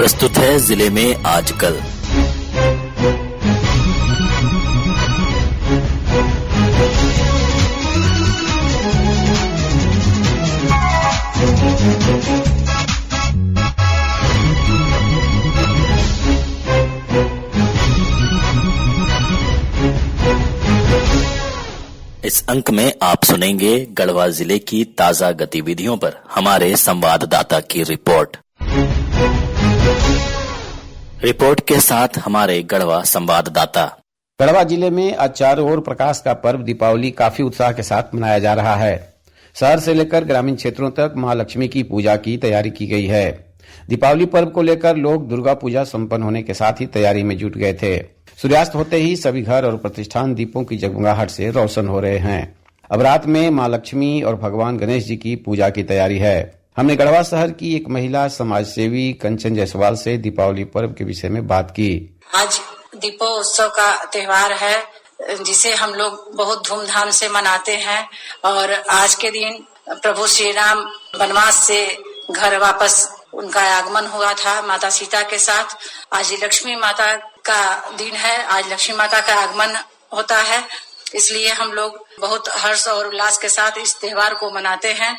प्रस्तुत है जिले में आजकल। इस अंक में आप सुनेंगे गढ़वा जिले की ताजा गतिविधियों पर हमारे संवाददाता की रिपोर्ट के साथ हमारे गढ़वा संवाददाता। गढ़वा जिले में आज चारों ओर प्रकाश का पर्व दीपावली काफी उत्साह के साथ मनाया जा रहा है। शहर से लेकर ग्रामीण क्षेत्रों तक मां लक्ष्मी की पूजा की तैयारी की गई है। दीपावली पर्व को लेकर लोग दुर्गा पूजा संपन्न होने के साथ ही तैयारी में जुट गए थे। सूर्यास्त होते ही सभी घर और प्रतिष्ठान दीपों की जगमगाहट से रोशन हो रहे हैं। अब रात में मां लक्ष्मी और भगवान गणेश जी की पूजा की तैयारी है। हमने गढ़वा शहर की एक महिला समाजसेवी कंचन जायसवाल से दीपावली पर्व के विषय में बात की। आज दीपोत्सव का त्योहार है जिसे हम लोग बहुत धूमधाम से मनाते हैं और आज के दिन प्रभु श्री राम वनवास से घर वापस उनका आगमन हुआ था माता सीता के साथ। आज लक्ष्मी माता का दिन है, आज लक्ष्मी माता का आगमन होता है, इसलिए हम लोग बहुत हर्ष और उल्लास के साथ इस त्योहार को मनाते हैं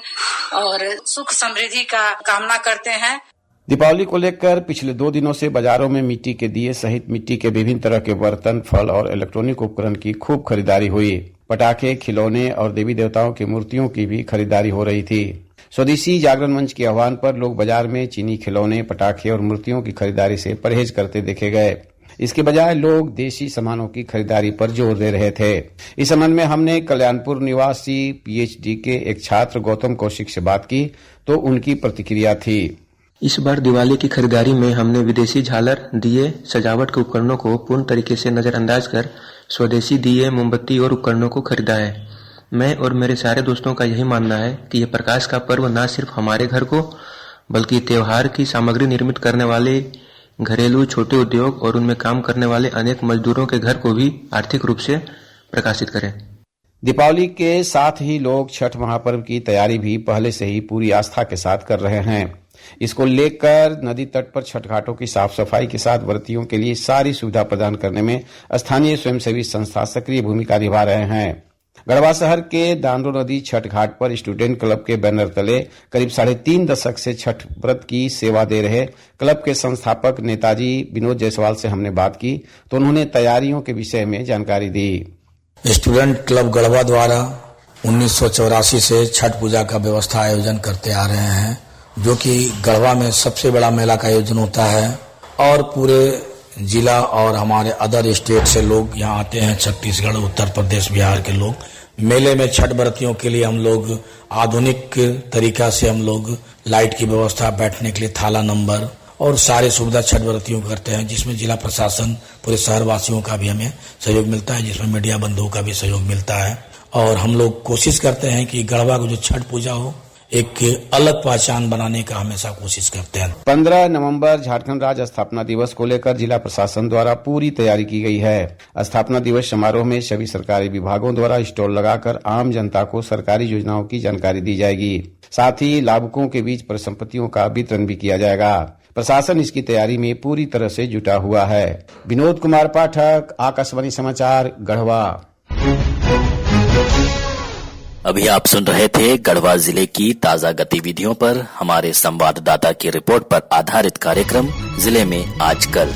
और सुख समृद्धि का कामना करते हैं। दीपावली को लेकर पिछले 2 दिनों से बाजारों में मिट्टी के दिए सहित मिट्टी के विभिन्न तरह के बर्तन, फल और इलेक्ट्रॉनिक उपकरण की खूब खरीदारी हुई। पटाखे, खिलौने और देवी देवताओं की मूर्तियों की भी खरीदारी हो रही थी। स्वदेशी जागरण मंच के आह्वान पर लोग बाजार में चीनी खिलौने, पटाखे और मूर्तियों की खरीदारी से परहेज करते देखे गए। इसके बजाय लोग देशी सामानों की खरीदारी पर जोर दे रहे थे। इस संबंध में हमने कल्याणपुर निवासी पीएचडी के एक छात्र गौतम कौशिक से बात की तो उनकी प्रतिक्रिया थी। इस बार दिवाली की खरीदारी में हमने विदेशी झालर, दिए, सजावट के उपकरणों को पूर्ण तरीके से नजरअंदाज कर स्वदेशी दिए, मोमबत्ती और उपकरणों को खरीदा है। मैं और मेरे सारे दोस्तों का यही मानना है कि यह प्रकाश का पर्व न सिर्फ हमारे घर को बल्कि त्योहार की सामग्री निर्मित करने वाले घरेलू छोटे उद्योग और उनमें काम करने वाले अनेक मजदूरों के घर को भी आर्थिक रूप से प्रकाशित करें। दीपावली के साथ ही लोग छठ महापर्व की तैयारी भी पहले से ही पूरी आस्था के साथ कर रहे हैं। इसको लेकर नदी तट पर छठ घाटों की साफ सफाई के साथ व्रतियों के लिए सारी सुविधा प्रदान करने में स्थानीय स्वयंसेवी संस्था सक्रिय भूमिका निभा रहे हैं। गढ़वा शहर के दांडो नदी छठ घाट पर स्टूडेंट क्लब के बैनर तले करीब 3.5 दशक से छठ व्रत की सेवा दे रहे क्लब के संस्थापक नेताजी विनोद जायसवाल से हमने बात की तो उन्होंने तैयारियों के विषय में जानकारी दी। स्टूडेंट क्लब गढ़वा द्वारा 1984 से छठ पूजा का व्यवस्था आयोजन करते आ रहे हैं, जो कि गढ़वा में सबसे बड़ा मेला का आयोजन होता है और पूरे जिला और हमारे अदर स्टेट से लोग यहाँ आते हैं। छत्तीसगढ़, उत्तर प्रदेश, बिहार के लोग मेले में छठ व्रतियों के लिए हम लोग आधुनिक तरीका से हम लोग लाइट की व्यवस्था, बैठने के लिए थाला नंबर और सारे सुविधा छठ व्रतियों करते हैं, जिसमें जिला प्रशासन, पूरे शहर वासियों का भी हमें सहयोग मिलता है, जिसमें मीडिया बंधुओं का भी सहयोग मिलता है। और हम लोग कोशिश करते हैं कि गढ़वा को जो छठ पूजा हो एक अलग पहचान बनाने का हमेशा कोशिश करते हैं। 15 नवंबर झारखंड राज्य स्थापना दिवस को लेकर जिला प्रशासन द्वारा पूरी तैयारी की गई है। स्थापना दिवस समारोह में सभी सरकारी विभागों द्वारा स्टॉल लगाकर आम जनता को सरकारी योजनाओं की जानकारी दी जाएगी। साथ ही लाभुकों के बीच परिसंपत्तियों का वितरण भी किया जाएगा। प्रशासन इसकी तैयारी में पूरी तरह से जुटा हुआ है। विनोद कुमार पाठक, आकाशवाणी समाचार, गढ़वा। अभी आप सुन रहे थे गढ़वा जिले की ताजा गतिविधियों पर हमारे संवाददाता की रिपोर्ट पर आधारित कार्यक्रम जिले में आजकल।